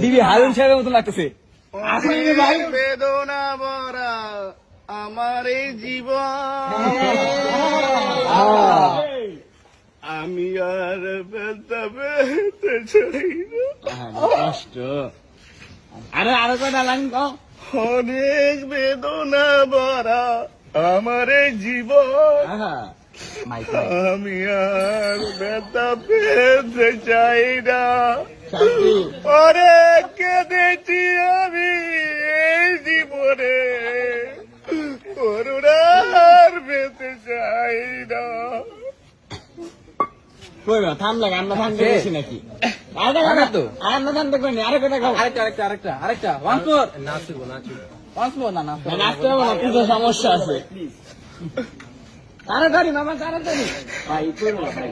দিবি হারুন সাহেবের মতো লাগতেছে। বেদনা ভরা আমার এই জীবন, আমি আর ব্যথা পেতে চাই না। কষ্ট আরো কয়টা লাইন কও। অনেক বেদনা ভরা আমার এই জীবন, আমি আর ব্যথা পেতে চাই না। অনেক কেঁদেছি আমি এই জীবনে, করুণার পেতে চাই না। থামলে আমরা থামতে গেছি নাকি? আমরা থামতে করিনি। আরেকটা খাও। আরেকটা ওয়ান্স মোর। নাচবো না, নাচতে হবে না, কিছু সমস্যা আছে। তাড়াতাড়ি মামা, তাড়াতাড়ি ভাই, করবো ভাই।